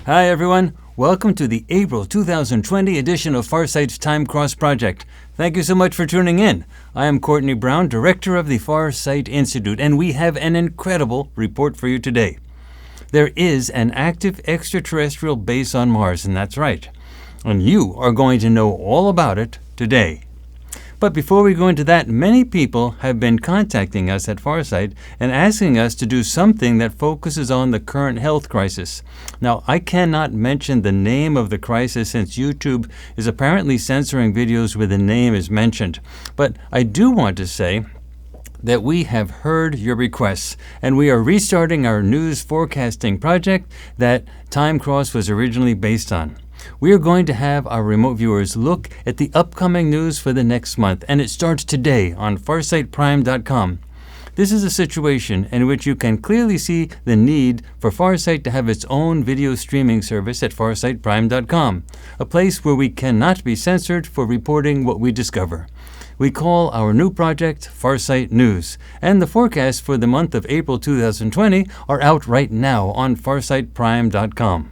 Hi everyone, welcome to the April 2020 edition of Farsight's Time Cross Project. Thank you so much for tuning in. I am Courtney Brown, Director of the Farsight Institute, and we have an incredible report for you today. There is an active extraterrestrial base on Mars, and that's right. And you are going to know all about it today. But before we go into that, many people have been contacting us at Farsight and asking us to do something that focuses on the current health crisis. Now, I cannot mention the name of the crisis since YouTube is apparently censoring videos where the name is mentioned. But I do want to say that we have heard your requests, and we are restarting our news forecasting project that Time Cross was originally based on. We are going to have our remote viewers look at the upcoming news for the next month, and it starts today on FarsightPrime.com. This is a situation in which you can clearly see the need for Farsight to have its own video streaming service at FarsightPrime.com, a place where we cannot be censored for reporting what we discover. We call our new project Farsight News, and the forecasts for the month of April 2020 are out right now on FarsightPrime.com.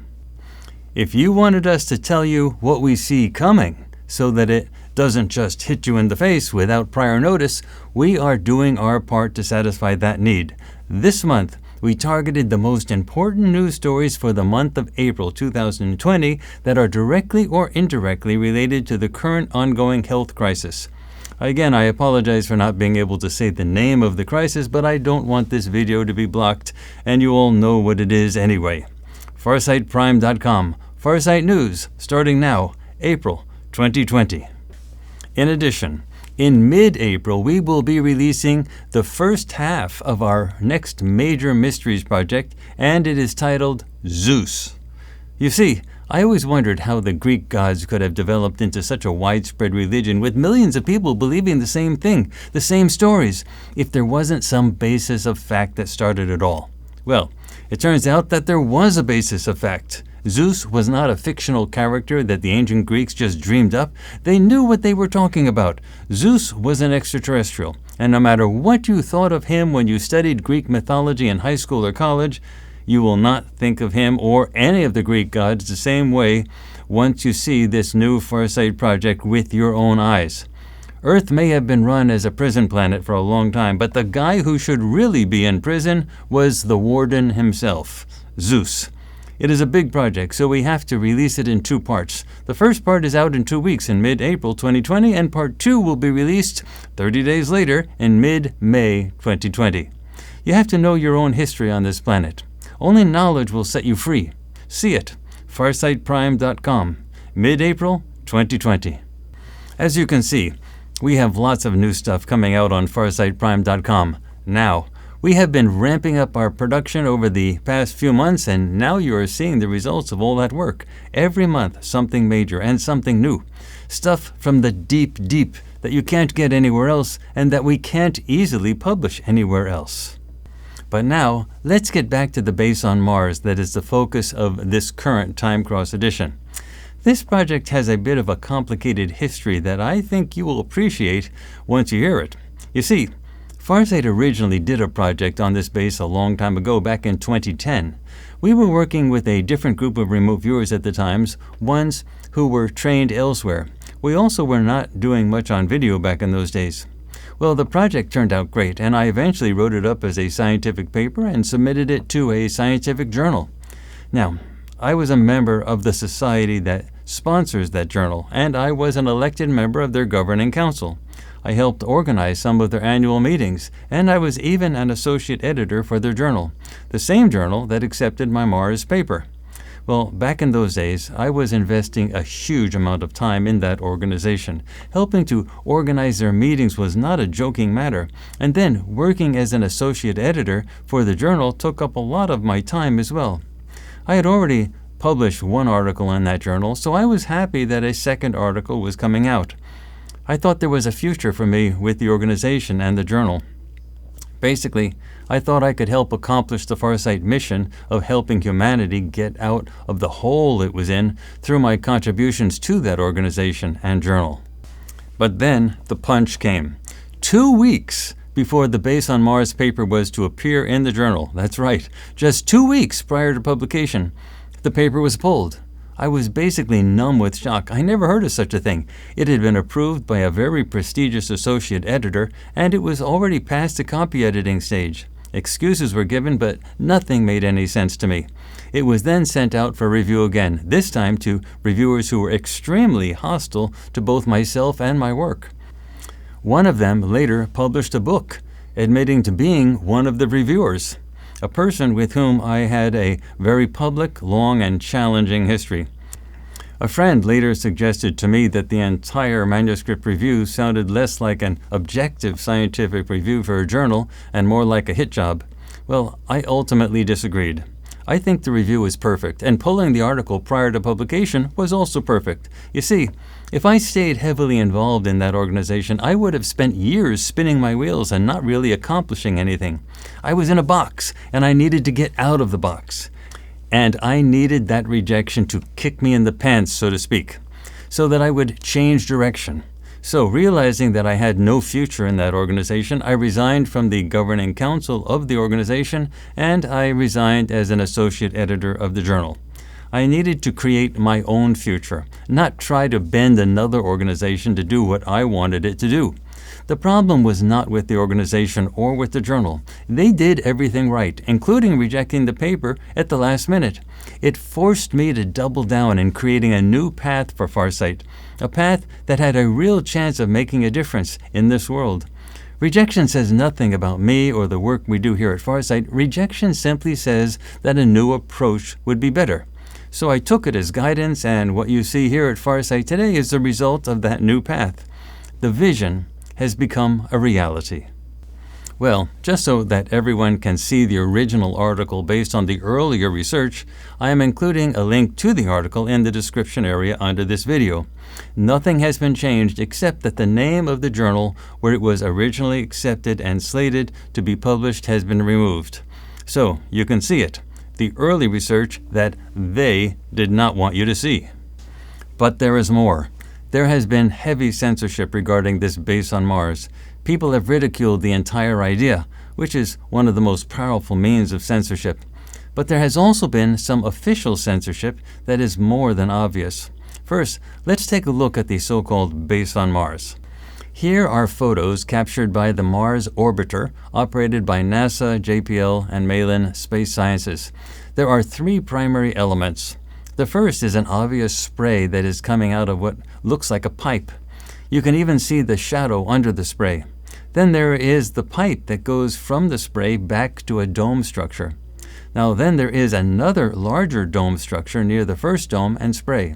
If you wanted us to tell you what we see coming so that it doesn't just hit you in the face without prior notice, we are doing our part to satisfy that need. This month, we targeted the most important news stories for the month of April 2020 that are directly or indirectly related to the current ongoing health crisis. Again, I apologize for not being able to say the name of the crisis, but I don't want this video to be blocked, and you all know what it is anyway. FarsightPrime.com, Farsight News, starting now, April 2020. In addition, in mid-April, we will be releasing the first half of our next major mysteries project, and it is titled Zeus. You see, I always wondered how the Greek gods could have developed into such a widespread religion with millions of people believing the same thing, the same stories, if there wasn't some basis of fact that started it all. Well, it turns out that there was a basis of fact. Zeus was not a fictional character that the ancient Greeks just dreamed up. They knew what they were talking about. Zeus was an extraterrestrial, and no matter what you thought of him when you studied Greek mythology in high school or college, you will not think of him or any of the Greek gods the same way once you see this new Farsight project with your own eyes. Earth may have been run as a prison planet for a long time, but the guy who should really be in prison was the warden himself, Zeus. It is a big project, so we have to release it in two parts. The first part is out in 2 weeks in mid-April 2020, and part 2 will be released 30 days later in mid-May 2020. You have to know your own history on this planet. Only knowledge will set you free. See it, FarsightPrime.com, mid-April 2020. As you can see, we have lots of new stuff coming out on FarsightPrime.com now. We have been ramping up our production over the past few months, and now you are seeing the results of all that work. Every month, something major and something new. Stuff from the deep that you can't get anywhere else and that we can't easily publish anywhere else. But now, let's get back to the base on Mars that is the focus of this current Time Cross edition. This project has a bit of a complicated history that I think you will appreciate once you hear it. You see, Farsight originally did a project on this base a long time ago, back in 2010. We were working with a different group of remote viewers at the times, ones who were trained elsewhere. We also were not doing much on video back in those days. Well, the project turned out great, and I eventually wrote it up as a scientific paper and submitted it to a scientific journal. Now, I was a member of the society that sponsors that journal, and I was an elected member of their governing council. I helped organize some of their annual meetings, and I was even an associate editor for their journal, the same journal that accepted my Mars paper. Well, back in those days, I was investing a huge amount of time in that organization. Helping to organize their meetings was not a joking matter, and then working as an associate editor for the journal took up a lot of my time as well. I had already published one article in that journal, so I was happy that a second article was coming out. I thought there was a future for me with the organization and the journal. Basically, I thought I could help accomplish the Farsight mission of helping humanity get out of the hole it was in through my contributions to that organization and journal. But then the punch came. 2 weeks before the Base on Mars paper was to appear in the journal. That's right, just 2 weeks prior to publication. The paper was pulled. I was basically numb with shock. I never heard of such a thing. It had been approved by a very prestigious associate editor, and it was already past the copy editing stage. Excuses were given, but nothing made any sense to me. It was then sent out for review again, this time to reviewers who were extremely hostile to both myself and my work. One of them later published a book, admitting to being one of the reviewers, a person with whom I had a very public, long, and challenging history. A friend later suggested to me that the entire manuscript review sounded less like an objective scientific review for a journal and more like a hit job. Well, I ultimately disagreed. I think the review was perfect, and pulling the article prior to publication was also perfect. You see, if I stayed heavily involved in that organization, I would have spent years spinning my wheels and not really accomplishing anything. I was in a box, and I needed to get out of the box. And I needed that rejection to kick me in the pants, so to speak, so that I would change direction. So, realizing that I had no future in that organization, I resigned from the governing council of the organization, and I resigned as an associate editor of the journal. I needed to create my own future, not try to bend another organization to do what I wanted it to do. The problem was not with the organization or with the journal. They did everything right, including rejecting the paper at the last minute. It forced me to double down in creating a new path for Farsight, a path that had a real chance of making a difference in this world. Rejection says nothing about me or the work we do here at Farsight. Rejection simply says that a new approach would be better. So I took it as guidance, and what you see here at Farsight today is the result of that new path. The vision has become a reality. Well, just so that everyone can see the original article based on the earlier research, I am including a link to the article in the description area under this video. Nothing has been changed except that the name of the journal where it was originally accepted and slated to be published has been removed. So you can see it, the early research that they did not want you to see. But there is more. There has been heavy censorship regarding this base on Mars. People have ridiculed the entire idea, which is one of the most powerful means of censorship. But there has also been some official censorship that is more than obvious. First, let's take a look at the so-called base on Mars. Here are photos captured by the Mars Orbiter, operated by NASA, JPL, and Melena Space Sciences. There are three primary elements. The first is an obvious spray that is coming out of what looks like a pipe. You can even see the shadow under the spray. Then there is the pipe that goes from the spray back to a dome structure. Now then there is another larger dome structure near the first dome and spray.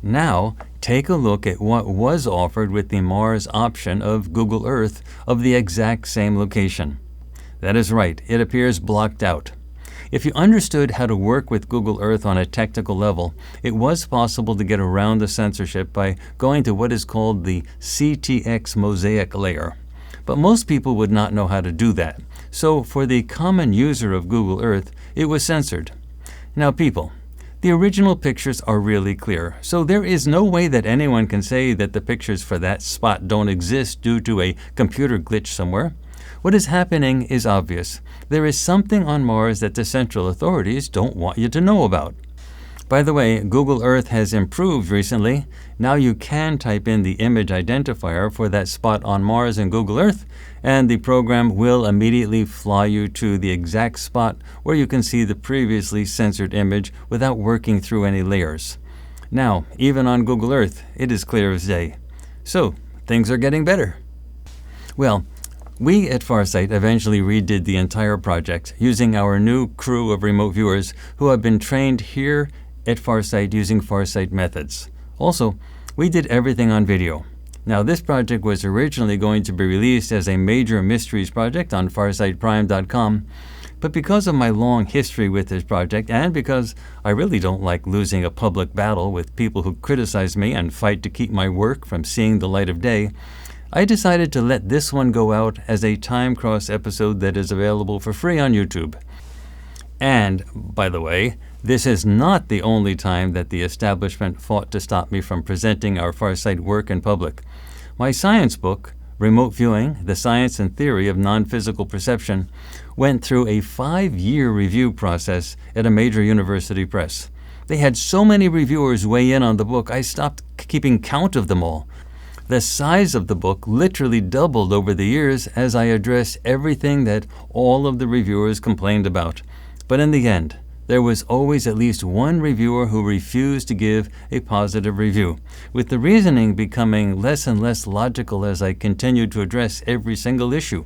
Now take a look at what was offered with the Mars option of Google Earth of the exact same location. That is right, it appears blocked out. If you understood how to work with Google Earth on a technical level, it was possible to get around the censorship by going to what is called the CTX mosaic layer. But most people would not know how to do that. So for the common user of Google Earth, it was censored. Now people, the original pictures are really clear, so there is no way that anyone can say that the pictures for that spot don't exist due to a computer glitch somewhere. What is happening is obvious. There is something on Mars that the central authorities don't want you to know about. By the way, Google Earth has improved recently. Now you can type in the image identifier for that spot on Mars in Google Earth, and the program will immediately fly you to the exact spot where you can see the previously censored image without working through any layers. Now, even on Google Earth, it is clear as day. So, things are getting better. Well, we at Farsight eventually redid the entire project using our new crew of remote viewers who have been trained here at Farsight using Farsight methods. Also, we did everything on video. Now, this project was originally going to be released as a major mysteries project on farsightprime.com, but because of my long history with this project and because I really don't like losing a public battle with people who criticize me and fight to keep my work from seeing the light of day, I decided to let this one go out as a Time Cross episode that is available for free on YouTube. And, by the way, this is not the only time that the establishment fought to stop me from presenting our Farsight work in public. My science book, Remote Viewing, The Science and Theory of Non-Physical Perception, went through a 5-year review process at a major university press. They had so many reviewers weigh in on the book, I stopped keeping count of them all. The size of the book literally doubled over the years as I addressed everything that all of the reviewers complained about. But in the end, there was always at least one reviewer who refused to give a positive review, with the reasoning becoming less and less logical as I continued to address every single issue.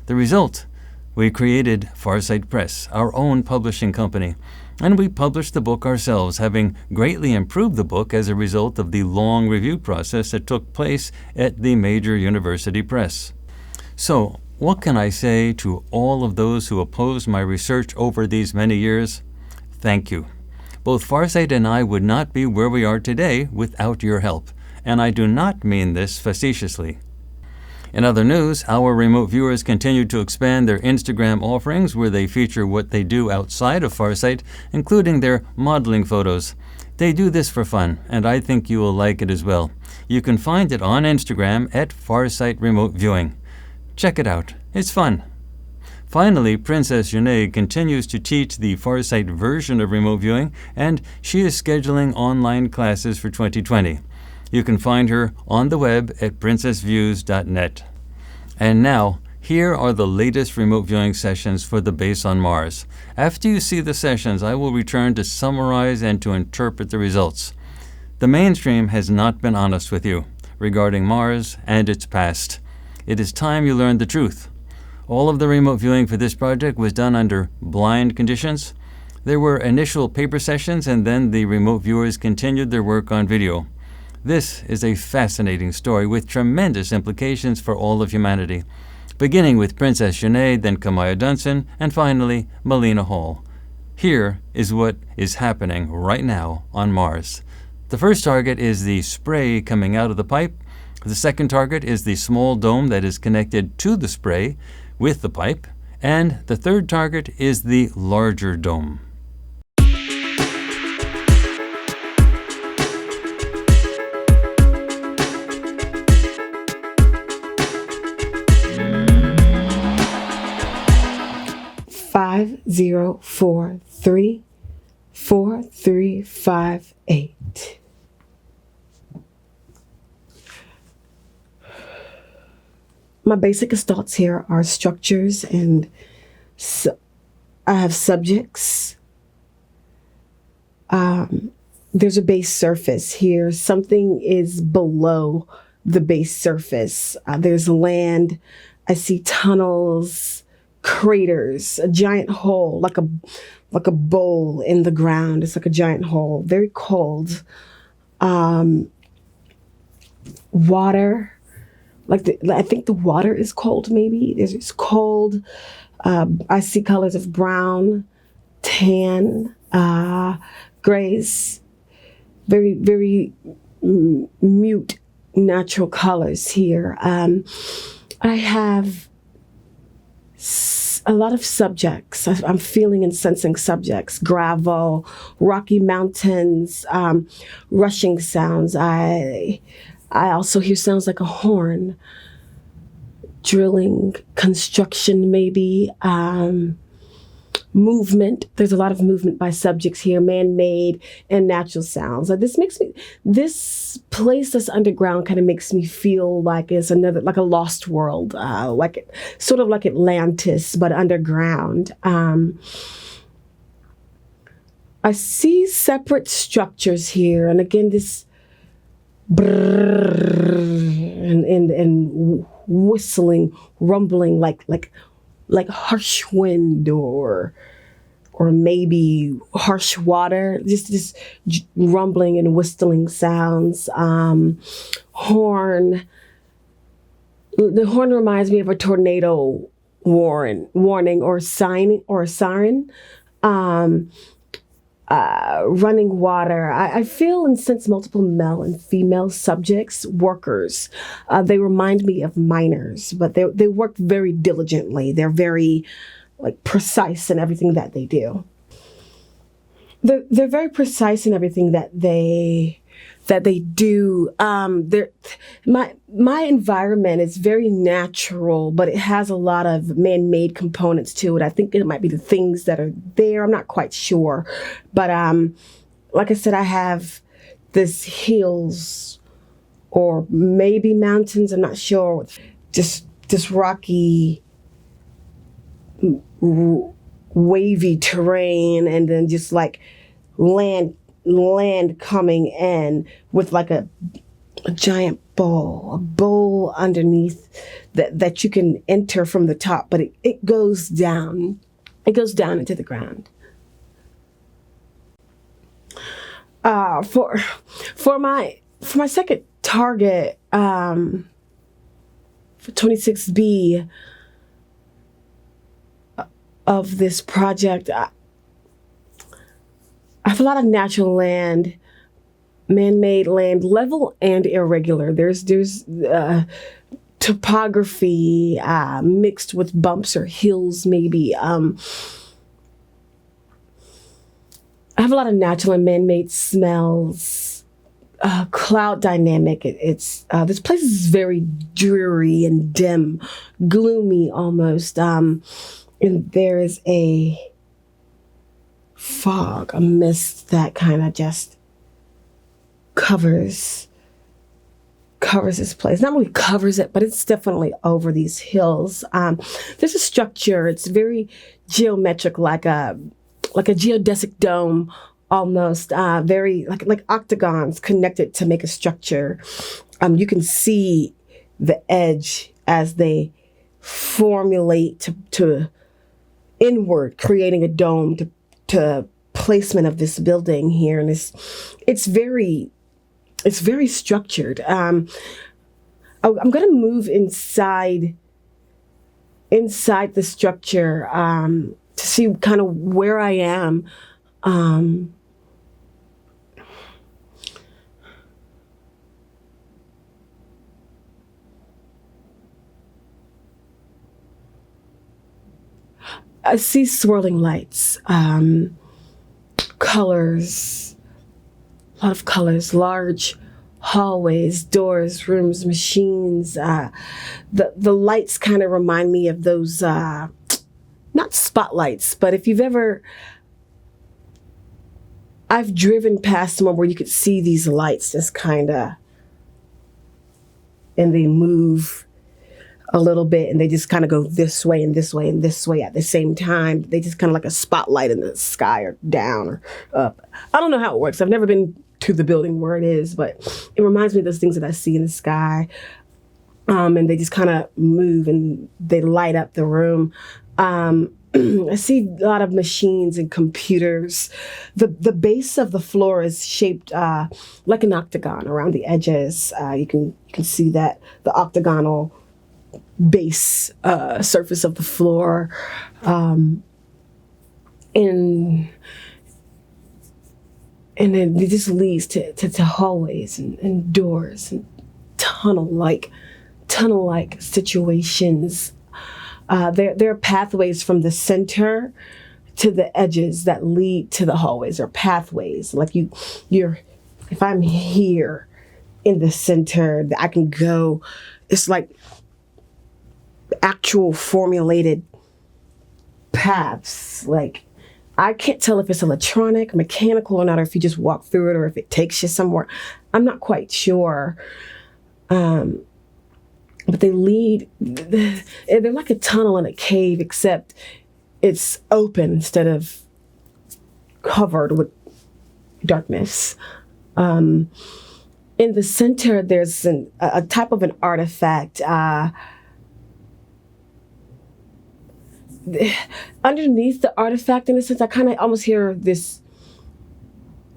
The result? We created Farsight Press, our own publishing company, and we published the book ourselves, having greatly improved the book as a result of the long review process that took place at the major university press. So, what can I say to all of those who opposed my research over these many years? Thank you. Both Farsight and I would not be where we are today without your help, and I do not mean this facetiously. In other news, our remote viewers continue to expand their Instagram offerings where they feature what they do outside of Farsight, including their modeling photos. They do this for fun, and I think you will like it as well. You can find it on Instagram at Farsight Remote Viewing. Check it out. It's fun. Finally, PrinCess Jeaneé continues to teach the Farsight version of remote viewing, and she is scheduling online classes for 2020. You can find her on the web at princessviews.net. And now, here are the latest remote viewing sessions for the base on Mars. After you see the sessions, I will return to summarize and to interpret the results. The mainstream has not been honest with you regarding Mars and its past. It is time you learned the truth. All of the remote viewing for this project was done under blind conditions. There were initial paper sessions, and then the remote viewers continued their work on video. This is a fascinating story with tremendous implications for all of humanity, beginning with PrinCess Jeaneé, then Kahmia Dunson, and finally Melena Hall. Here is what is happening right now on Mars. The first target is the spray coming out of the pipe. The second target is the small dome that is connected to the spray with the pipe. And the third target is the larger dome. Five 0434358. My basic thoughts here are structures, and I have subjects. There's a base surface here. Something is below the base surface. There's land. I see tunnels, craters, a giant hole, like a bowl in the ground. It's like a giant hole, very cold. Water, I think the water is cold. Maybe it's cold. I see colors of brown, tan, grays, very, very mute natural colors here. I have a lot of subjects. I'm feeling and sensing subjects: gravel, rocky mountains, rushing sounds. I also hear sounds like a horn, drilling, construction, maybe, movement. There's a lot of movement by subjects here, man-made and natural sounds. This place that's underground kind of makes me feel like it's like a lost world, sort of like Atlantis, but underground. I see separate structures here, and again, this brrrr and whistling, rumbling like harsh wind or maybe harsh water, just rumbling and whistling sounds. Horn. The horn reminds me of a tornado warning or a siren. Running water. I feel and sense multiple male and female subjects, workers. They remind me of miners, but they work very diligently. They're very precise in everything that they do. They're very precise in everything that they do. My environment is very natural, but it has a lot of man-made components to it. I think it might be the things that are there. I'm not quite sure, but like I said, I have this hills or maybe mountains, I'm not sure, just this rocky, wavy terrain, and then just like land coming in with like a giant bowl, a bowl underneath that you can enter from the top, but it goes down. It goes down into the ground. For my second target, for 26B of this project, I have a lot of natural land, man-made land, level and irregular. There's topography mixed with bumps or hills, maybe. I have a lot of natural and man-made smells. Cloud dynamic. It's this place is very dreary and dim, gloomy almost. And there is a fog, a mist that kind of just covers this place. Not really covers it, but it's definitely over these hills. There's a structure. It's very geometric, like a geodesic dome, almost. Very like octagons connected to make a structure. You can see the edge as they formulate to inward, creating a dome to placement of this building here, and it's very structured. I'm going to move inside the structure to see kind of where I am. I see swirling lights, colors, a lot of colors, large hallways, doors, rooms, machines. The lights kind of remind me of those, not spotlights, but if you've ever, I've driven past somewhere where you could see these lights just kind of, and they move a little bit, and they just kind of go this way and this way and this way at the same time. They just kind of like a spotlight in the sky or down or up. I don't know how it works. I've never been to the building where it is, but it reminds me of those things that I see in the sky. And they just kind of move and they light up the room. I see a lot of machines and computers. The base of the floor is shaped like an octagon around the edges. You can see that the octagonal base surface of the floor, and then it just leads to hallways and doors and tunnel-like situations. There are pathways from the center to the edges that lead to the hallways, or pathways. Like if I'm here in the center, I can go. It's like actual formulated paths. Like, I can't tell if it's electronic, mechanical or not, or if you just walk through it, or if it takes you somewhere. I'm not quite sure. But they lead, they're like a tunnel in a cave, except it's open instead of covered with darkness. In the center, there's a type of an artifact. Underneath the artifact, in a sense, I kind of almost hear this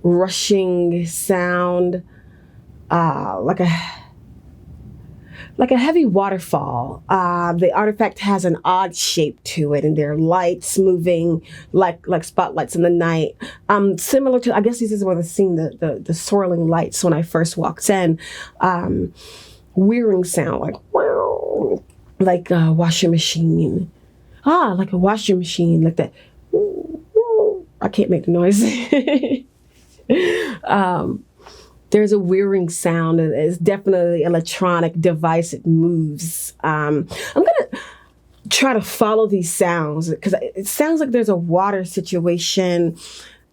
rushing sound, like a heavy waterfall. The artifact has an odd shape to it, and there are lights moving like spotlights in the night. Similar to, I guess this is where I've seen the swirling lights when I first walked in. Whirring sound, like wow, like a washing machine. Like a washing machine, like that. I can't make the noise. There's a whirring sound. It's definitely an electronic device. It moves. I'm going to try to follow these sounds because it sounds like there's a water situation.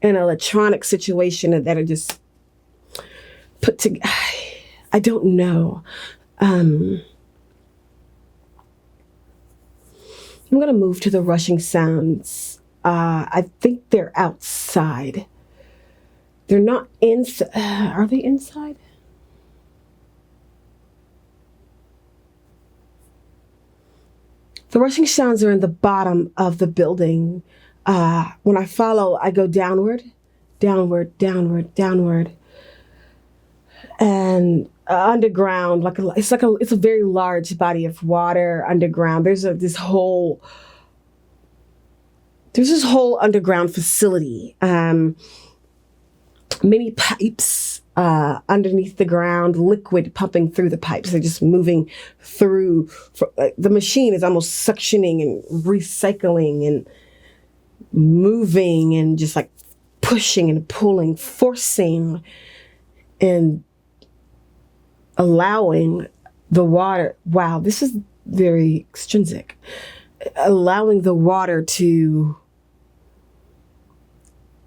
an electronic situation that are just put together. I don't know. I'm going to move to the rushing sounds. I think they're outside. They're not inside. Are they inside? The rushing sounds are in the bottom of the building. When I follow, I go downward, downward, downward, downward. And underground, it's a very large body of water underground. There's this whole underground facility. Many pipes underneath the ground, liquid pumping through the pipes. They're just moving through. The machine is almost suctioning and recycling and moving and just like pushing and pulling, forcing and allowing the water. Wow, this is very extrinsic. Allowing the water to,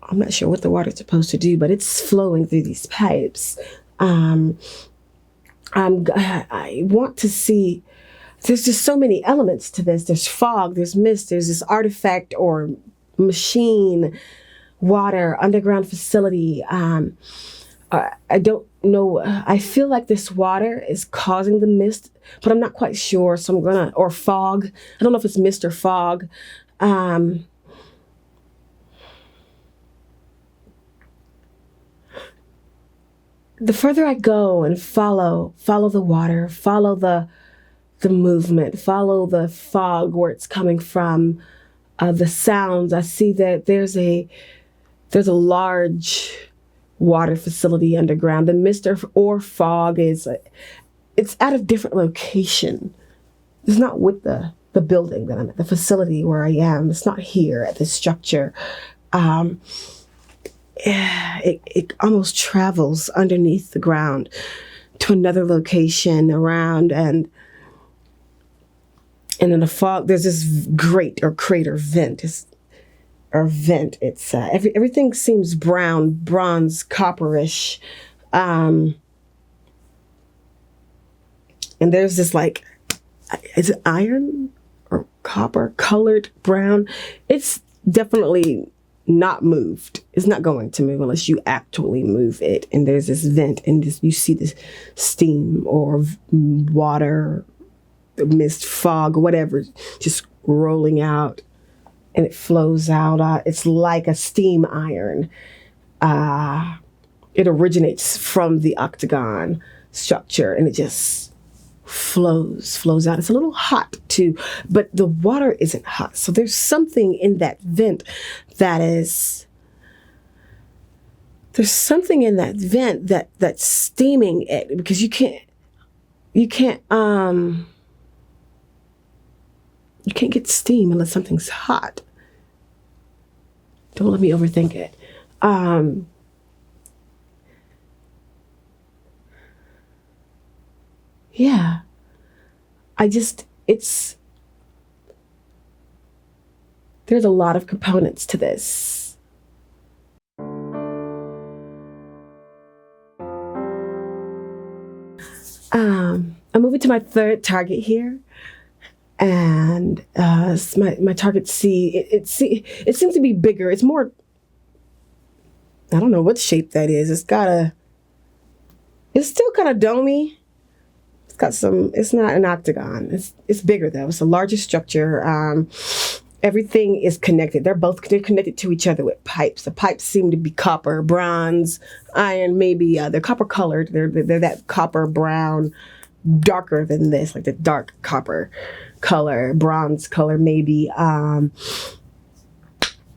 I'm not sure what the water's supposed to do, but it's flowing through these pipes. I want to see, there's just so many elements to this. There's fog, there's mist, there's this artifact or machine, water, underground facility. I don't know. I feel like this water is causing the mist, but I'm not quite sure. So or fog. I don't know if it's mist or fog. The further I go and follow the water, follow the movement, follow the fog where it's coming from, the sounds, I see that there's a large water facility underground. The mist or fog it's at a different location. It's not with the building that I'm at, the facility where I am. It's not here at this structure. It almost travels underneath the ground to another location around, and in the fog there's this grate or crater vent. It's everything seems brown, bronze, copperish, and there's this is it iron or copper colored brown? It's definitely not moved. It's not going to move unless you actually move it. And there's this vent, and you see this steam or water, mist, fog, whatever, just rolling out. And it flows out. It's like a steam iron. It originates from the octagon structure, and it just flows out. It's a little hot too, but the water isn't hot. So there's something in that vent that's steaming it, because you can't get steam unless something's hot. Don't let me overthink it. Yeah. There's a lot of components to this. I'm moving to my third target here. And my target C, it seems to be bigger. It's more, I don't know what shape that is. It's still kind of domey. It's not an octagon. It's bigger though. It's a larger structure. Everything is connected. They're connected to each other with pipes. The pipes seem to be copper, bronze, iron, maybe. They're copper colored. They're that copper brown, darker than this, like the dark copper color, bronze color maybe. And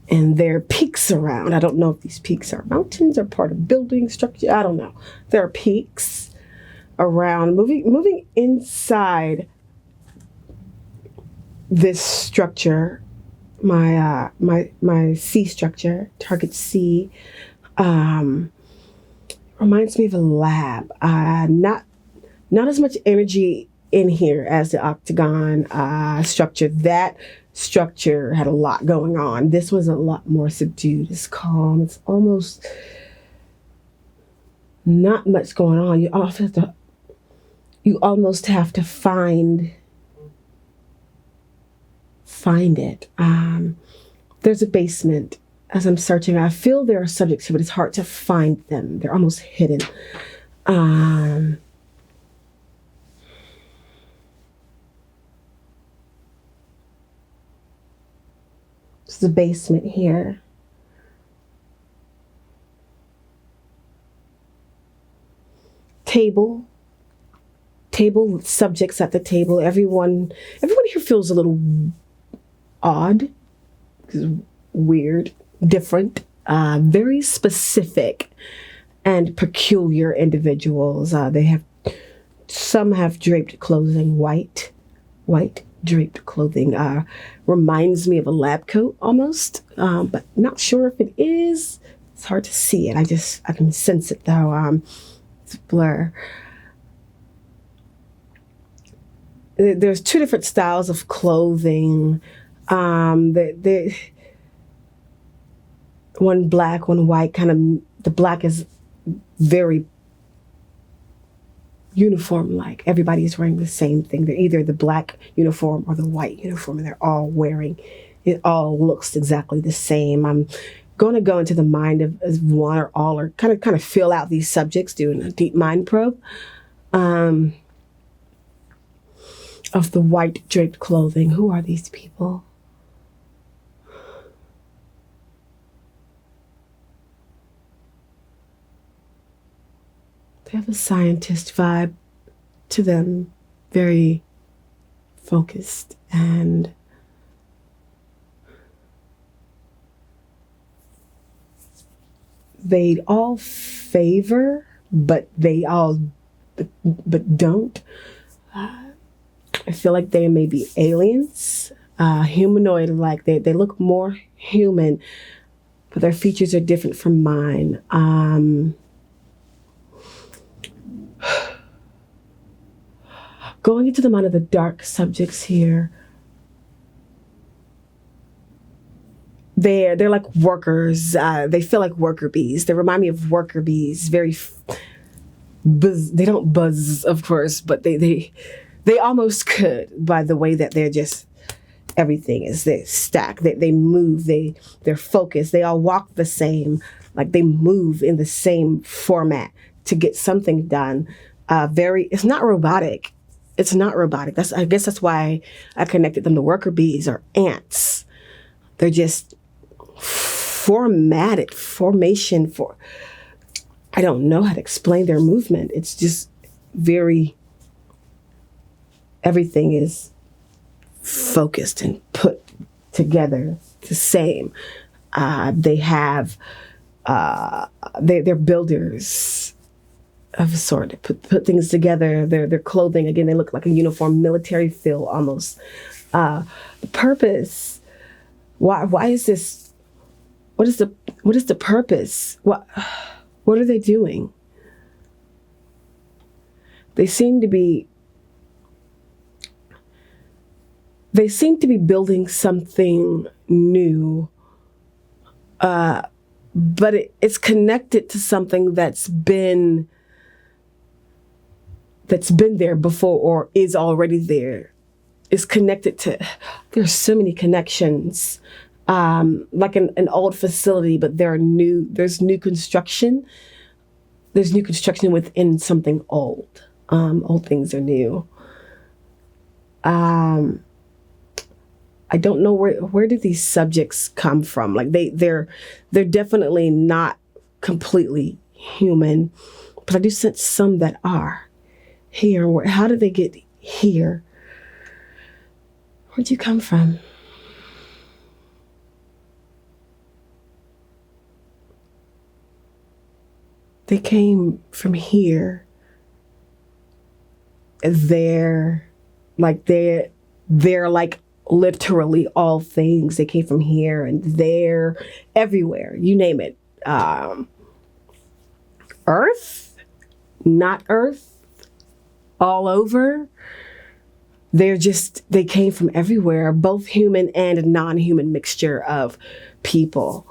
there are peaks around. I don't know if these peaks are mountains or part of building structure. I don't know. There are peaks around. Moving inside this structure, my C structure, target C, reminds me of a lab. Not as much energy in here as the octagon structure. That structure, had a lot going on. This was a lot more subdued. It's calm. It's almost not much going on. You almost have to find it. There's a basement. As I'm searching, I feel there are subjects here, but it's hard to find them. They're almost hidden. It's the basement here. Table with subjects at the table. Everyone here feels a little odd, weird, different, very specific and peculiar individuals. Some have draped clothing, white draped clothing. Reminds me of a lab coat almost, but not sure if it is. It's hard to see it. I can sense it though. It's a blur. There's two different styles of clothing. One black, one white. Kind of the black is very uniform-like. Everybody is wearing the same thing. They're either the black uniform or the white uniform, and they're all wearing. It all looks exactly the same. I'm going to go into the mind of one or all, or kind of feel out these subjects, doing a deep mind probe. Of the white draped clothing. Who are these people? They have a scientist vibe to them, very focused, and they all favor, but don't. I feel like they may be aliens, humanoid-like. They look more human, but their features are different from mine. Going into the mind of the dark subjects here, they're like workers. They feel like worker bees. They remind me of worker bees. Very buzz. They don't buzz, of course, but they almost could, by the way that they're just, everything is, they stack, they move, they're focused, they all walk the same, like they move in the same format to get something done. It's not robotic. It's not robotic. I guess that's why I connected them to worker bees or ants. They're just formation for, I don't know how to explain their movement. It's just very, everything is focused and put together the same. They're builders of a sort. Put things together. Their clothing, again, they look like a uniform, military feel almost. The purpose. Why is this? What is the purpose? What are they doing? They seem to be building something new, but it's connected to something that's been there before or is already there. It's connected to, there's so many connections, like an old facility, but there's new construction. There's new construction within something old. Old things are new. I don't know where do these subjects come from? Like they're definitely not completely human, but I do sense some that are here. How did they get here? Where'd you come from? They came from here. They're like literally all things. They came from here and there, everywhere, you name it. Earth, not Earth, all over. They came from everywhere, both human and a non-human mixture of people.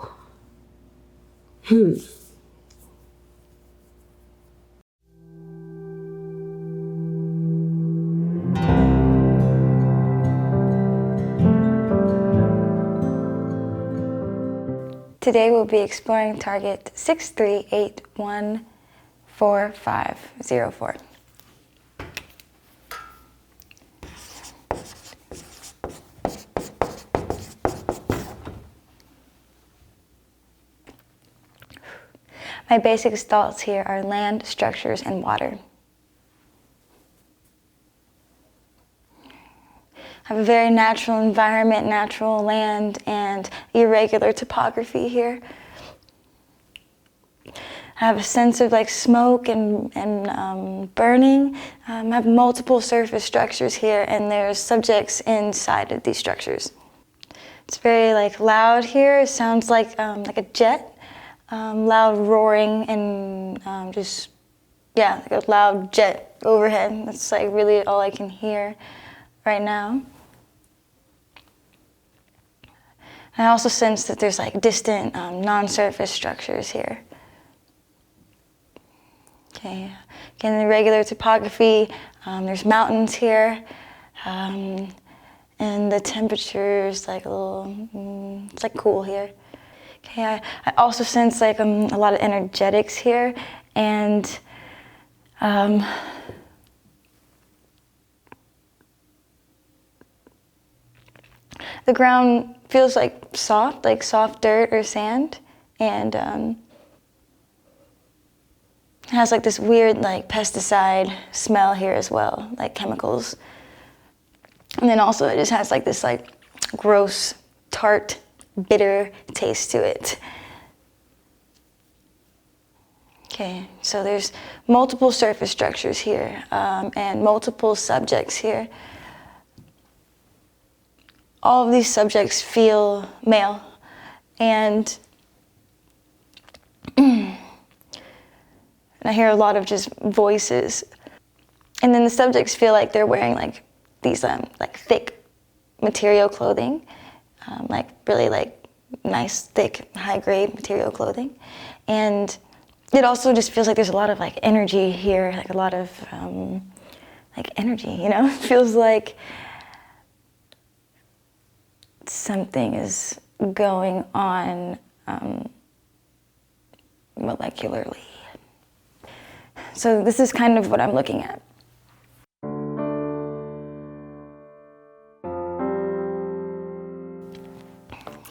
Today we'll be exploring target 63814504. My basic thoughts here are land, structures, and water. I have a very natural environment, natural land, and irregular topography here. I have a sense of like smoke and burning. I have multiple surface structures here, and there's subjects inside of these structures. It's very like loud here. It sounds like a jet, loud roaring, and like a loud jet overhead. That's like really all I can hear right now. I also sense that there's like distant, non-surface structures here. Okay, again, the regular topography, there's mountains here, and the temperature is like a little, it's like cool here. Okay, I also sense like a lot of energetics here, and the ground feels like soft dirt or sand, and it has like this weird like pesticide smell here as well, like chemicals. And then also it just has like this like gross, tart, bitter taste to it. Okay, so there's multiple surface structures here, and multiple subjects here. All of these subjects feel male, and I hear a lot of just voices. And then the subjects feel like they're wearing like these like thick material clothing, like really like nice, thick, high-grade material clothing. And it also just feels like there's a lot of like energy here, like a lot of like energy, you know? It feels like something is going on molecularly. So this is kind of what I'm looking at.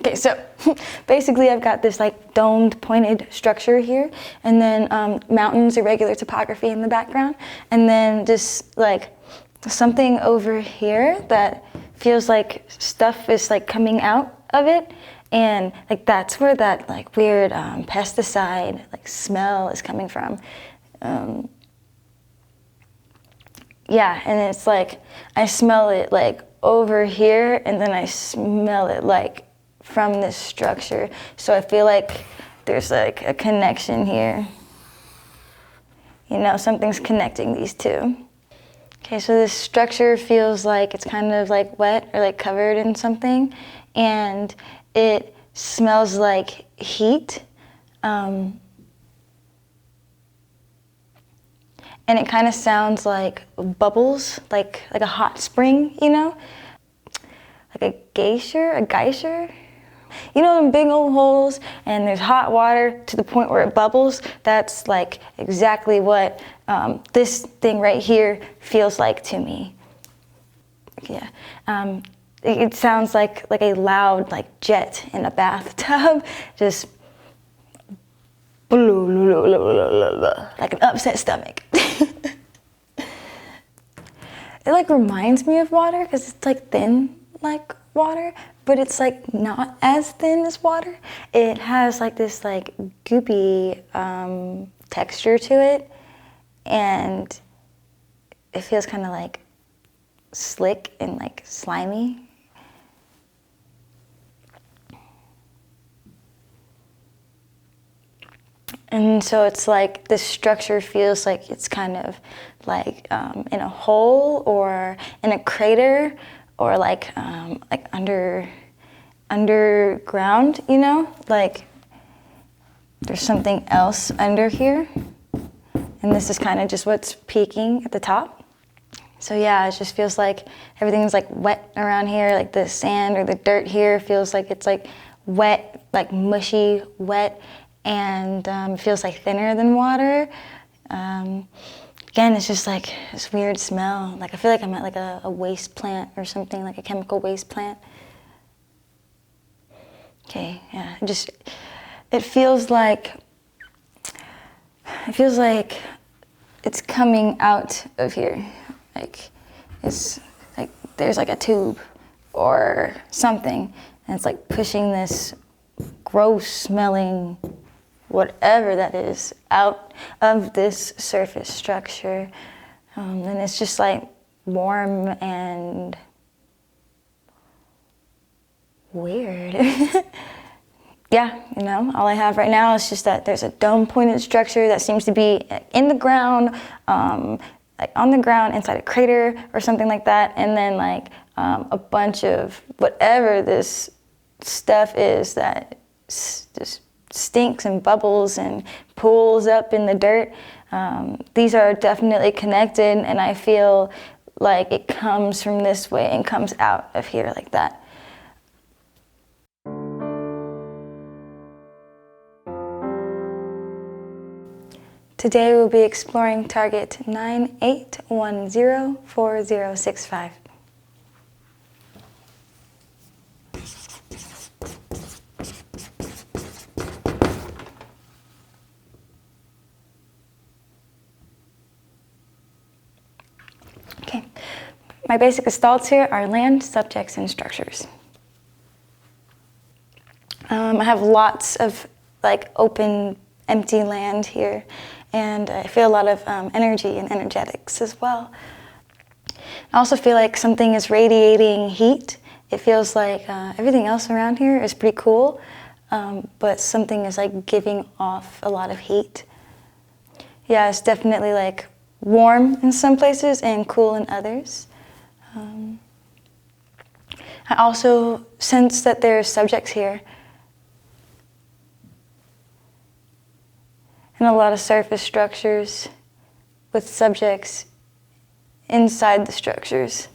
Okay, so basically I've got this like domed, pointed structure here, and then mountains, irregular topography in the background, and then just like something over here that feels like stuff is like coming out of it, and like that's where that like weird pesticide like smell is coming from. Yeah, and it's like I smell it like over here, and then I smell it like from this structure. So I feel like there's like a connection here. You know, something's connecting these two. Okay, so this structure feels like it's kind of like wet or like covered in something, and it smells like heat. And it kind of sounds like bubbles, like a hot spring, you know? Like a geyser? You know them big old holes, and there's hot water to the point where it bubbles? That's like exactly what this thing right here feels like to me. Yeah. It sounds like a loud like jet in a bathtub, just like an upset stomach. It like reminds me of water because it's like thin like water, but it's like not as thin as water. It has like this like goopy texture to it, and it feels kind of like slick and like slimy. And so it's like this structure feels like it's kind of like in a hole or in a crater or like underground, you know? Like there's something else under here. And this is kind of just what's peeking at the top. So yeah, it just feels like everything's like wet around here, like the sand or the dirt here feels like it's like wet, like mushy, wet, and it feels like thinner than water. Again, it's just like this weird smell. Like I feel like I'm at like a waste plant or something, like a chemical waste plant. Okay, yeah, it feels like it's coming out of here. Like it's like there's like a tube or something, and it's like pushing this gross smelling whatever that is out of this surface structure. And it's just like warm and weird. Yeah, you know, all I have right now is just that there's a dome-pointed structure that seems to be in the ground, like on the ground inside a crater or something like that, and then like a bunch of whatever this stuff is that just stinks and bubbles and pools up in the dirt. These are definitely connected, and I feel like it comes from this way and comes out of here like that. Today we'll be exploring target 98104065. Okay, my basic gestalts here are land, subjects, and structures. I have lots of like open, empty land here, and I feel a lot of energy and energetics as well. I also feel like something is radiating heat. It feels like everything else around here is pretty cool, but something is like giving off a lot of heat. Yeah, it's definitely like warm in some places and cool in others. I also sense that there's subjects here, and a lot of surface structures with subjects inside the structures.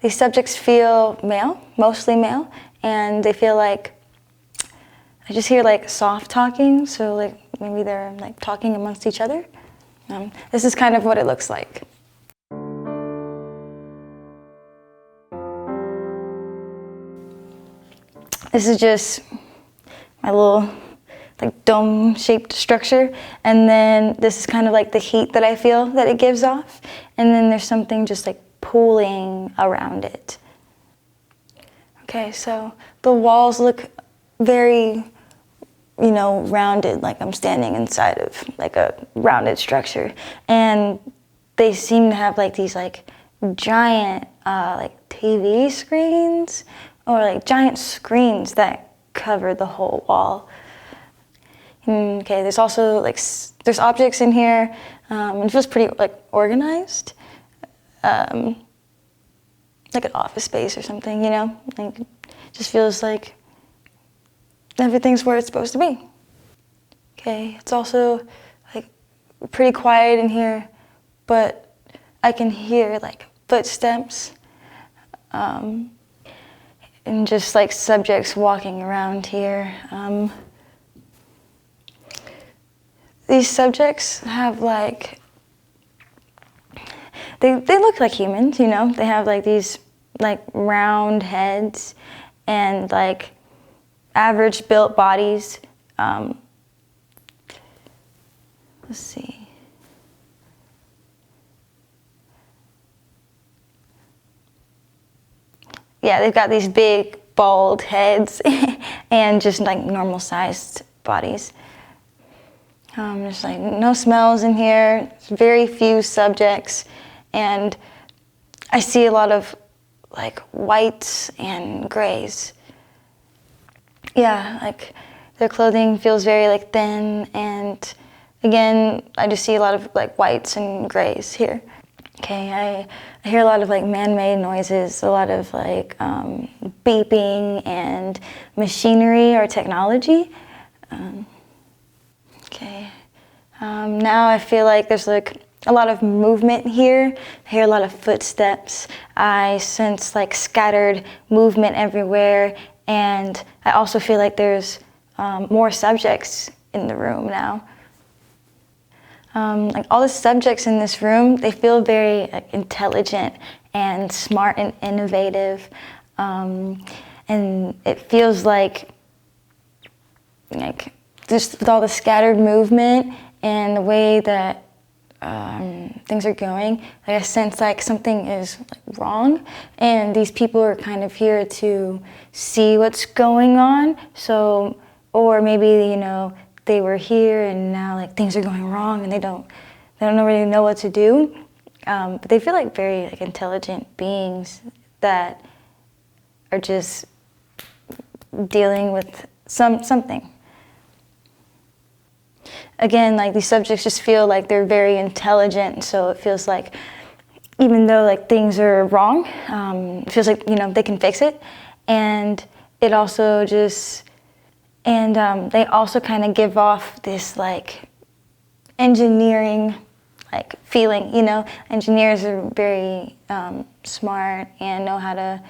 These subjects feel male, mostly male, and they feel like, I just hear like soft talking, so like maybe they're like talking amongst each other. This is kind of what it looks like. This is just my little like dome-shaped structure, and then this is kind of like the heat that I feel that it gives off, and then there's something just like pooling around it. Okay, so the walls look very, you know, rounded, like I'm standing inside of like a rounded structure, and they seem to have like these like giant like TV screens or like giant screens that cover the whole wall. Okay, there's also like, there's objects in here. It feels pretty like organized. Like an office space or something, you know? Like, it just feels like everything's where it's supposed to be. Okay, it's also like pretty quiet in here, but I can hear like footsteps and just like subjects walking around here. These subjects have like, they look like humans, you know? They have like these like round heads and like average built bodies. Let's see. Yeah, they've got these big bald heads and just like normal sized bodies. There's like no smells in here, very few subjects, and I see a lot of like whites and grays. Yeah, like their clothing feels very like thin and Again, I just see a lot of like whites and grays here. Okay, I hear a lot of like man-made noises, a lot of like beeping and machinery or technology. Okay, now I feel like there's like a lot of movement here. I hear a lot of footsteps. I sense like scattered movement everywhere, and I also feel like there's more subjects in the room now. Like all the subjects in this room, they feel very like, intelligent and smart and innovative, and it feels like just with all the scattered movement and the way that things are going, like I sense like something is like wrong, and these people are kind of here to see what's going on. So, or maybe they were here and now like things are going wrong and they don't really know what to do. But they feel like very like intelligent beings that are just dealing with something. Again, like these subjects just feel like they're very intelligent, so it feels like even though like things are wrong, it feels like they can fix it, and it also just they also kind of give off this like engineering like feeling. Engineers are very smart and know how to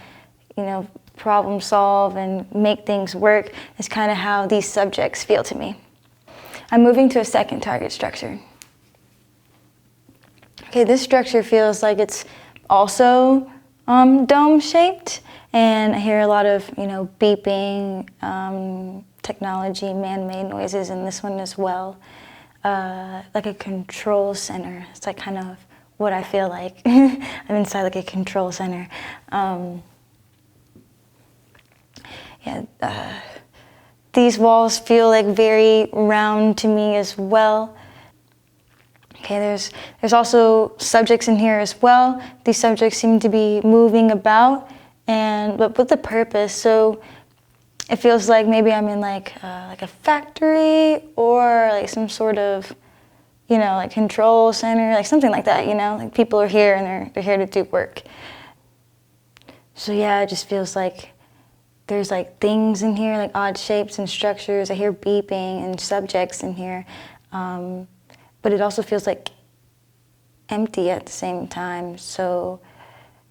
problem solve and make things work. Is kind of how these subjects feel to me. I'm moving to a second target structure. Okay, this structure feels like it's also dome-shaped, and I hear a lot of beeping, technology, man-made noises in this one as well. Like a control center. It's like kind of what I feel like. I'm inside like a control center. These walls feel like very round to me as well. Okay, there's also subjects in here as well. These subjects seem to be moving about, but with a purpose. So it feels like maybe I'm in like a factory or like some sort of like control center, like something like that. Like people are here and they're here to do work. So yeah, it just feels like there's like things in here, like odd shapes and structures. I hear beeping and subjects in here. But it also feels like empty at the same time, so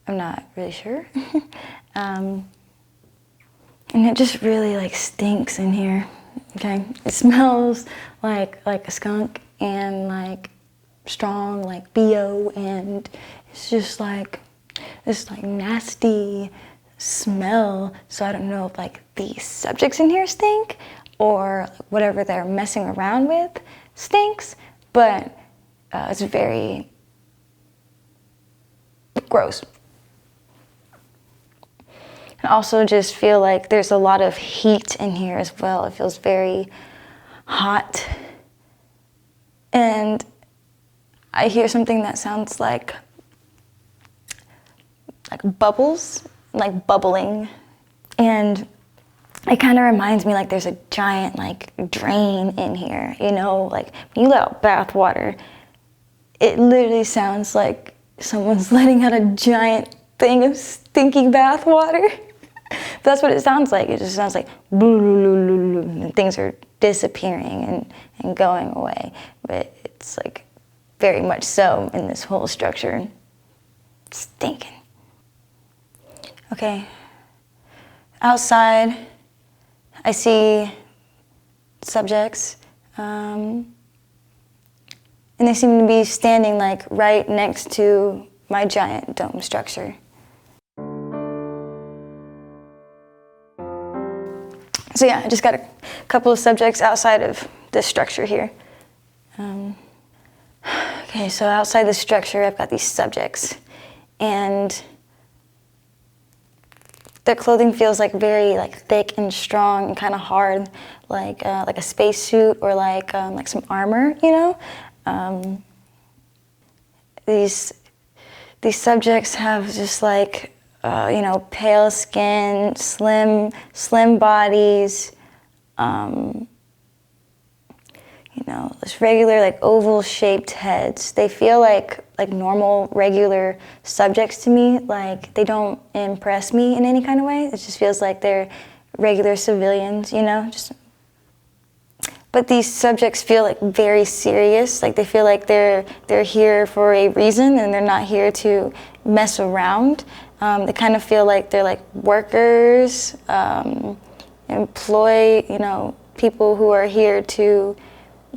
I'm not really sure. And it just really like stinks in here, okay? It smells like a skunk and like strong like BO, and it's just like this like nasty smell. So I don't know if like the subjects in here stink or whatever they're messing around with stinks, but it's very gross. And also just feel like there's a lot of heat in here as well. It feels very hot. And I hear something that sounds like bubbles, like bubbling. And it kind of reminds me like there's a giant like drain in here, like when you let out bath water, it literally sounds like someone's letting out a giant thing of stinky bath water. That's what it sounds like. It just sounds like and things are disappearing and going away. But it's like very much so in this whole structure. Stinking. Okay. Outside, I see subjects, and they seem to be standing like right next to my giant dome structure. So yeah, I just got a couple of subjects outside of this structure here. Okay, so outside this structure, I've got these subjects, and their clothing feels like very like thick and strong and kind of hard, like a spacesuit or like some armor, These subjects have just like pale skin, slim bodies, you know, just regular like oval shaped heads. They feel like normal, regular subjects to me. Like they don't impress me in any kind of way. It just feels like they're regular civilians, you know, just. But these subjects feel like very serious. Like they feel like they're here for a reason and they're not here to mess around. They kind of feel like they're like workers, employ, you know, people who are here to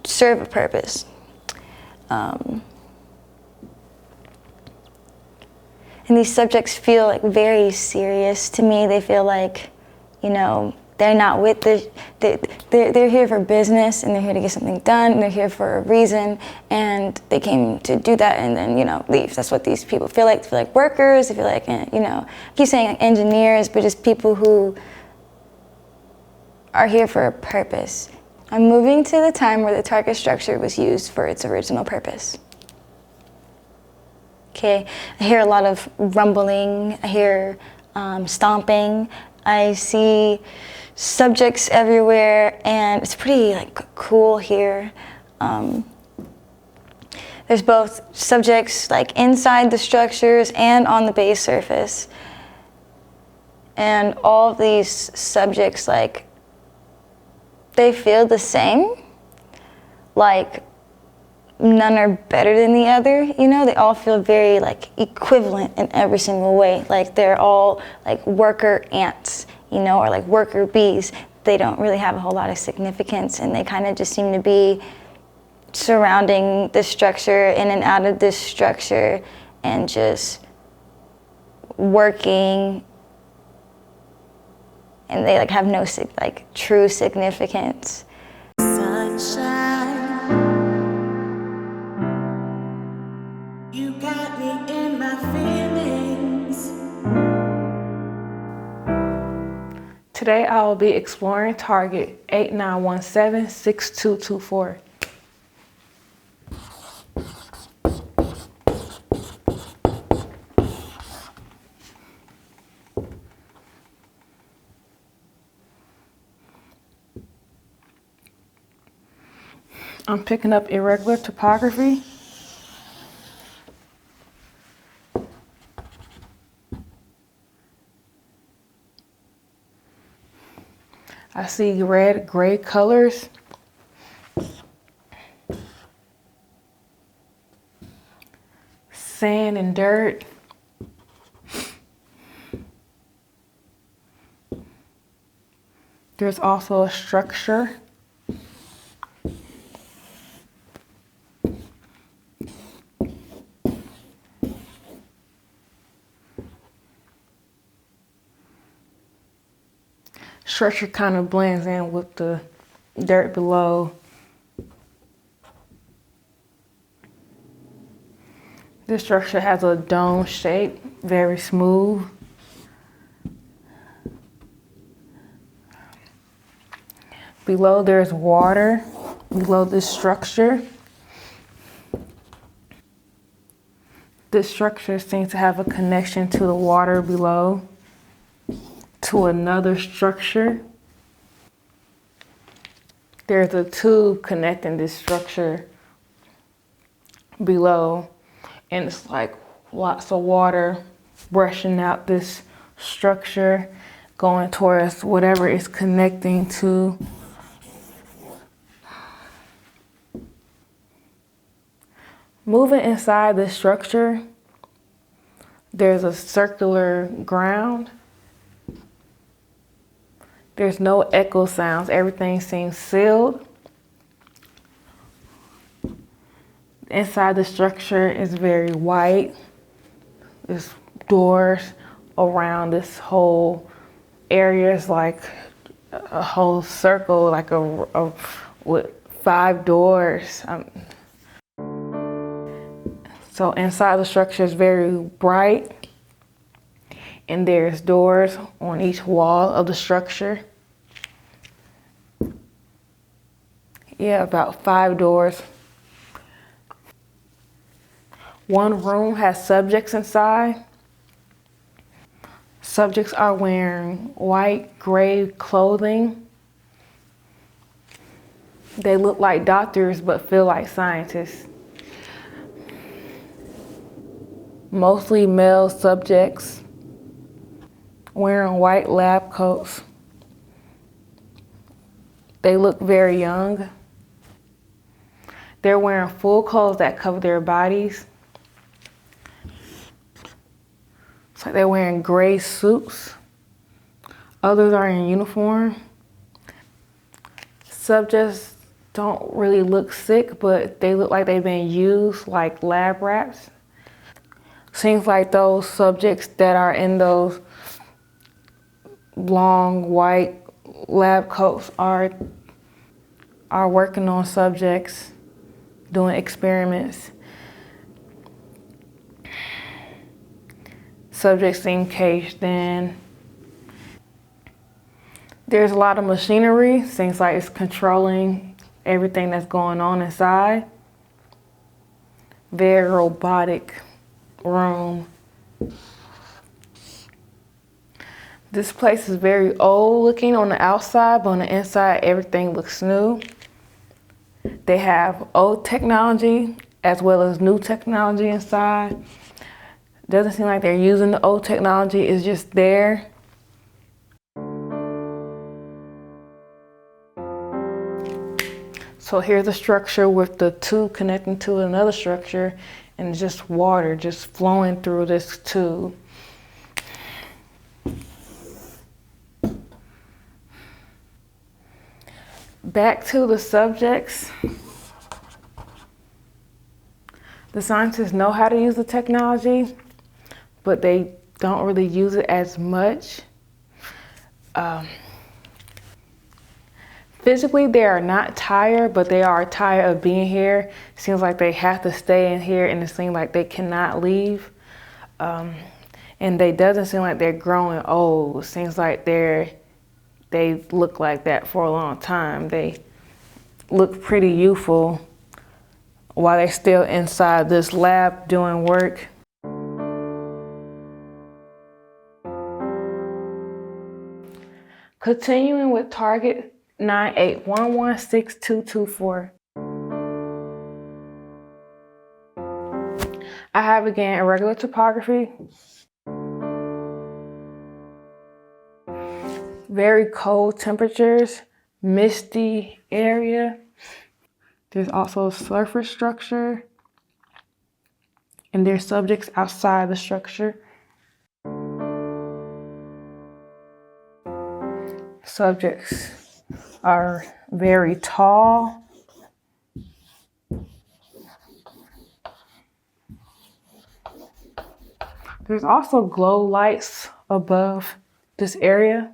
serve a purpose. And these subjects feel like very serious to me. They feel like, you know, they're not with they're here for business and they're here to get something done and they're here for a reason and they came to do that and then, you know, leave. That's what these people feel like. They feel like workers, they feel like, you know, I keep saying like engineers, but just people who are here for a purpose. I'm moving to the time where the target structure was used for its original purpose. Okay, I hear a lot of rumbling, I hear stomping, I see subjects everywhere, and it's pretty like cool here. There's both subjects like inside the structures and on the base surface. And all of these subjects, like, they feel the same. Like, none are better than the other, you know? They all feel very like equivalent in every single way. Like they're all like worker ants, you know, or like worker bees. They don't really have a whole lot of significance and they kind of just seem to be surrounding the structure, in and out of this structure, and just working, and they like have no like true significance. Sunshine, you got me in my feelings. Today I will be exploring target 8917-6224. I'm picking up irregular topography. I see red, gray colors. Sand and dirt. There's also a structure. Structure kind of blends in with the dirt below. This structure has a dome shape, very smooth. Below there's water, below this structure. This structure seems to have a connection to the water below, to another structure. There's a tube connecting this structure below, and it's like lots of water brushing out this structure, going towards whatever it's connecting to. Moving inside the structure, there's a circular ground. There's no echo sounds. Everything seems sealed. Inside the structure is very white. There's doors around this whole area. It's like a whole circle, like a with 5 doors. So inside the structure is very bright, and there's doors on each wall of the structure. Yeah, about 5 doors. One room has subjects inside. Subjects are wearing white, gray clothing. They look like doctors but feel like scientists. Mostly male subjects wearing white lab coats. They look very young. They're wearing full clothes that cover their bodies. It's like they're wearing gray suits. Others are in uniform. Subjects don't really look sick, but they look like they've been used like lab rats. Seems like those subjects that are in those long white lab coats are working on subjects, doing experiments. Subjects seem caged in. There's a lot of machinery. Seems like it's controlling everything that's going on inside. Very robotic room. This place is very old looking on the outside, but on the inside, everything looks new. They have old technology as well as new technology inside. Doesn't seem like they're using the old technology, it's just there. So here's a structure with the tube connecting to another structure, and just water just flowing through this tube. Back to the subjects. The scientists know how to use the technology, but they don't really use it as much. Physically, they are not tired, but they are tired of being here. Seems like they have to stay in here, and it seems like they cannot leave. And they doesn't seem like they're growing old. Seems like they look like that for a long time. They look pretty youthful while they're still inside this lab doing work. Continuing with target 98116224. I have again irregular topography. Very cold temperatures, misty area. There's also a surface structure, and there's subjects outside the structure. Subjects are very tall. There's also glow lights above this area.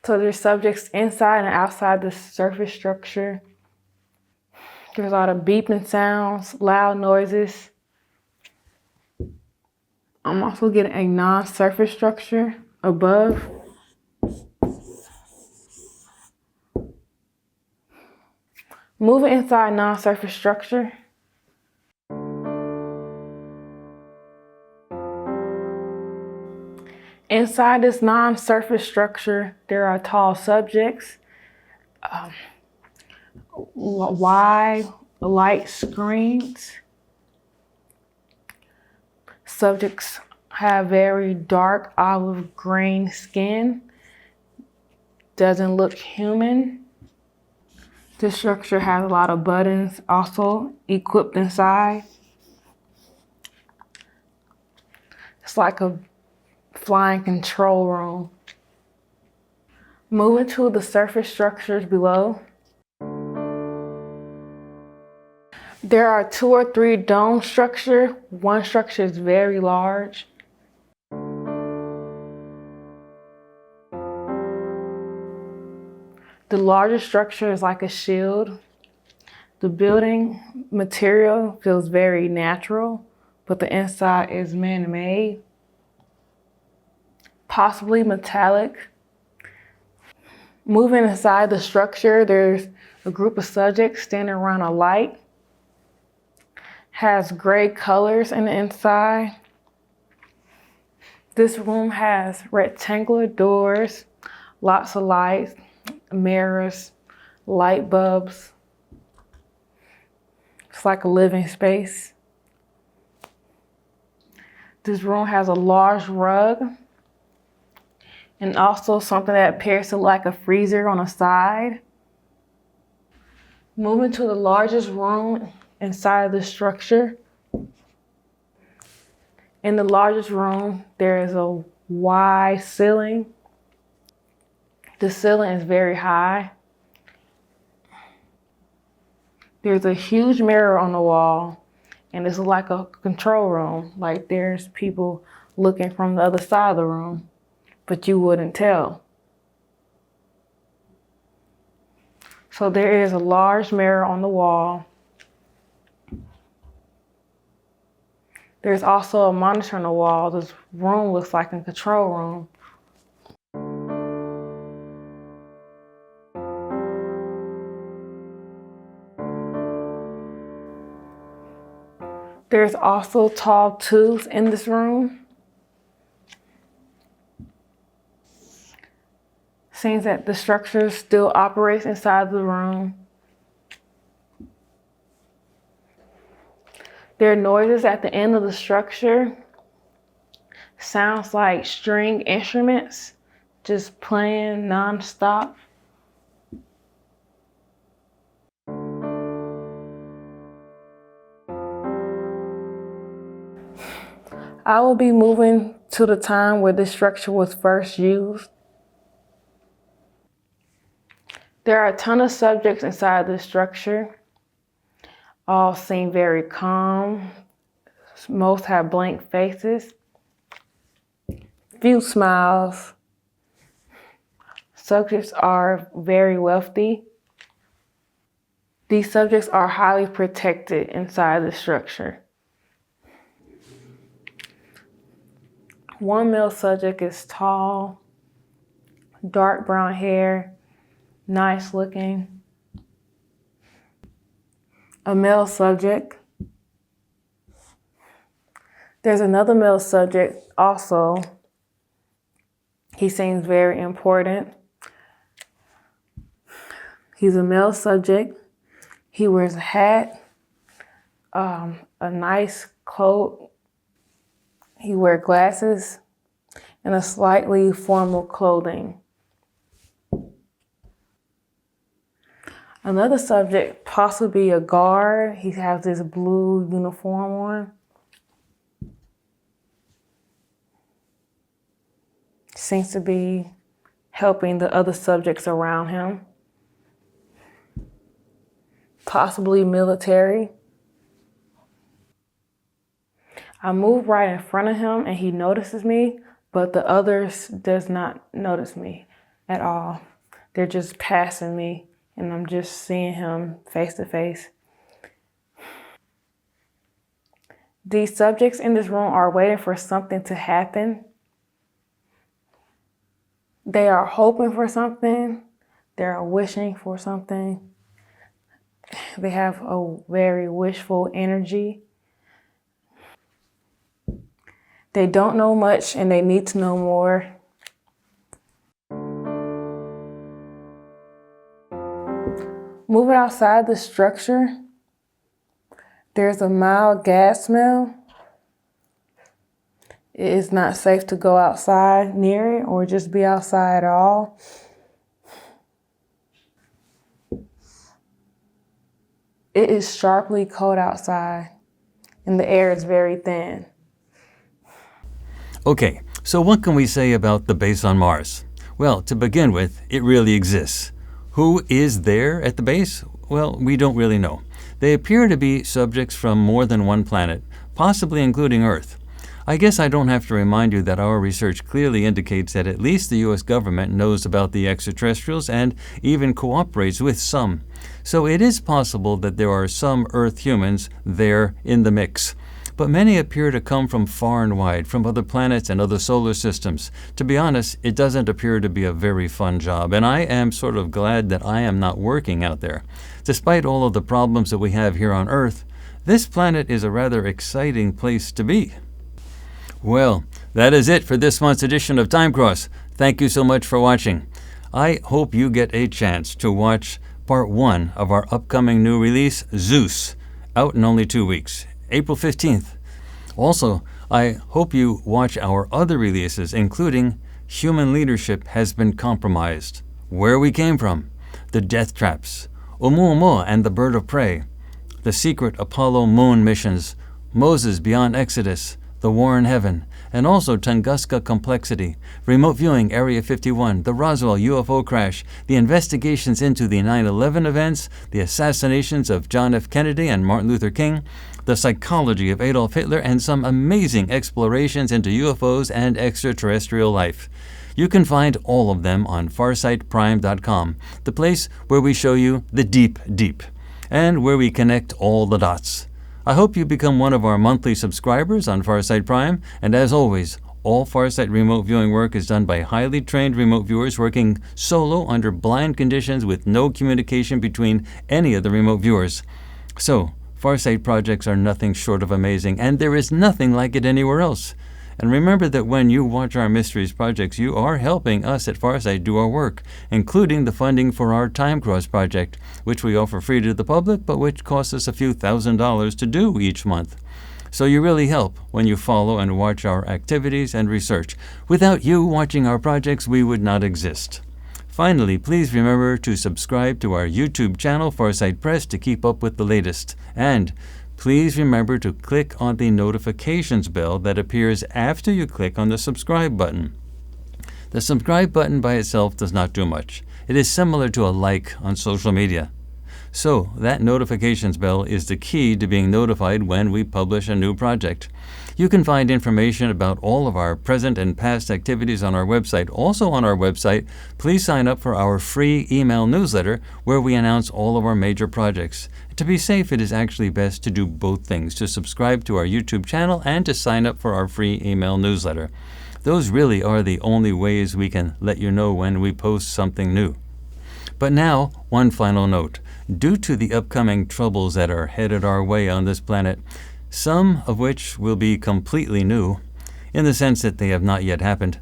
So there's subjects inside and outside the surface structure. There's a lot of beeping sounds, loud noises. I'm also getting a non-surface structure above. Moving inside non-surface structure. Inside this non-surface structure, there are tall subjects, wide light screens. Subjects have very dark olive green skin. Doesn't look human. This structure has a lot of buttons also equipped inside. It's like a flying control room. Moving to the surface structures below. There are 2 or 3 dome structures. One structure is very large. The largest structure is like a shield. The building material feels very natural, but the inside is man-made. Possibly metallic. Moving inside the structure, there's a group of subjects standing around a light. Has gray colors in the inside. This room has rectangular doors, lots of lights, mirrors, light bulbs. It's like a living space. This room has a large rug and also something that appears to like a freezer on the side. Moving to the largest room inside of the structure. In the largest room, there is a wide ceiling. The ceiling is very high. There's a huge mirror on the wall, and it's like a control room. Like there's people looking from the other side of the room, but you wouldn't tell. So there is a large mirror on the wall. There's also a monitor on the wall. This room looks like a control room. There's also tall tubes in this room. Seems that the structure still operates inside the room. There are noises at the end of the structure. Sounds like string instruments just playing nonstop. I will be moving to the time where this structure was first used. There are a ton of subjects inside this structure. All seem very calm. Most have blank faces. Few smiles. Subjects are very wealthy. These subjects are highly protected inside the structure. One male subject is tall, dark brown hair, nice looking. A male subject. There's another male subject also. He seems very important. He's a male subject. He wears a hat, a nice coat. He wears glasses and a slightly formal clothing. Another subject, possibly a guard. He has this blue uniform on. Seems to be helping the other subjects around him. Possibly military. I move right in front of him and he notices me, but the others does not notice me at all. They're just passing me and I'm just seeing him face to face. These subjects in this room are waiting for something to happen. They are hoping for something. They are wishing for something. They have a very wishful energy. They don't know much and they need to know more. Moving outside the structure, there's a mild gas smell. It is not safe to go outside near it or just be outside at all. It is sharply cold outside and the air is very thin. Okay, so what can we say about the base on Mars? Well, to begin with, it really exists. Who is there at the base? Well, we don't really know. They appear to be subjects from more than one planet, possibly including Earth. I guess I don't have to remind you that our research clearly indicates that at least the U.S. government knows about the extraterrestrials and even cooperates with some. So it is possible that there are some Earth humans there in the mix. But many appear to come from far and wide, from other planets and other solar systems. To be honest, it doesn't appear to be a very fun job, and I am sort of glad that I am not working out there. Despite all of the problems that we have here on Earth, this planet is a rather exciting place to be. Well, that is it for this month's edition of Time Cross. Thank you so much for watching. I hope you get a chance to watch Part 1 of our upcoming new release, Zeus, out in only 2 weeks, April 15th. Also, I hope you watch our other releases, including Human Leadership Has Been Compromised, Where We Came From, The Death Traps, Oumuamua and the Bird of Prey, The Secret Apollo Moon Missions, Moses Beyond Exodus, The War in Heaven, and also Tunguska Complexity, Remote Viewing Area 51, the Roswell UFO Crash, the investigations into the 9/11 events, the assassinations of John F. Kennedy and Martin Luther King, the psychology of Adolf Hitler, and some amazing explorations into UFOs and extraterrestrial life. You can find all of them on farsightprime.com, the place where we show you the deep, deep, and where we connect all the dots. I hope you become one of our monthly subscribers on Farsight Prime, and as always, all Farsight remote viewing work is done by highly trained remote viewers working solo under blind conditions with no communication between any of the remote viewers. So, Farsight projects are nothing short of amazing, and there is nothing like it anywhere else. And remember that when you watch our Mysteries projects, you are helping us at Farsight do our work, including the funding for our Time Cross project, which we offer free to the public, but which costs us a few $1,000s to do each month. So you really help when you follow and watch our activities and research. Without you watching our projects, we would not exist. Finally, please remember to subscribe to our YouTube channel, Farsight Press, to keep up with the latest. And please remember to click on the notifications bell that appears after you click on the subscribe button. The subscribe button by itself does not do much. It is similar to a like on social media. So that notifications bell is the key to being notified when we publish a new project. You can find information about all of our present and past activities on our website. Also on our website, please sign up for our free email newsletter where we announce all of our major projects. To be safe, it is actually best to do both things, to subscribe to our YouTube channel and to sign up for our free email newsletter. Those really are the only ways we can let you know when we post something new. But now, one final note. Due to the upcoming troubles that are headed our way on this planet, some of which will be completely new, in the sense that they have not yet happened,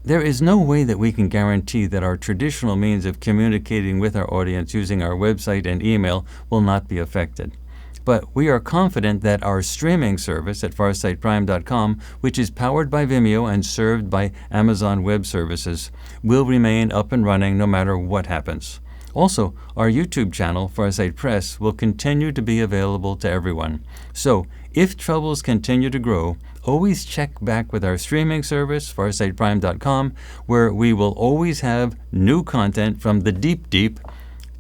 there is no way that we can guarantee that our traditional means of communicating with our audience using our website and email will not be affected. But we are confident that our streaming service at farsightprime.com, which is powered by Vimeo and served by Amazon Web Services, will remain up and running no matter what happens. Also, our YouTube channel, Farsight Press, will continue to be available to everyone. So, if troubles continue to grow, always check back with our streaming service, farsightprime.com, where we will always have new content from the deep, deep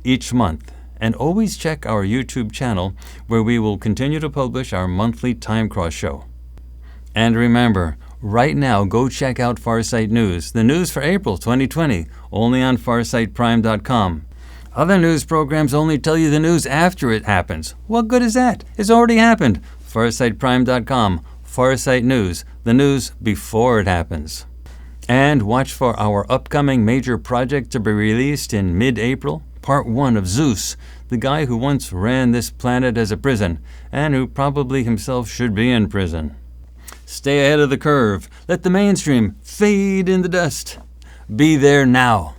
each month. And always check our YouTube channel, where we will continue to publish our monthly Time Cross show. And remember, right now, go check out Farsight News, the news for April 2020, only on farsightprime.com. Other news programs only tell you the news after it happens. What good is that? It's already happened. farsightprime.com, Farsight News, the news before it happens. And watch for our upcoming major project to be released in mid-April, Part 1 of Zeus, the guy who once ran this planet as a prison, and who probably himself should be in prison. Stay ahead of the curve. Let the mainstream fade in the dust. Be there now.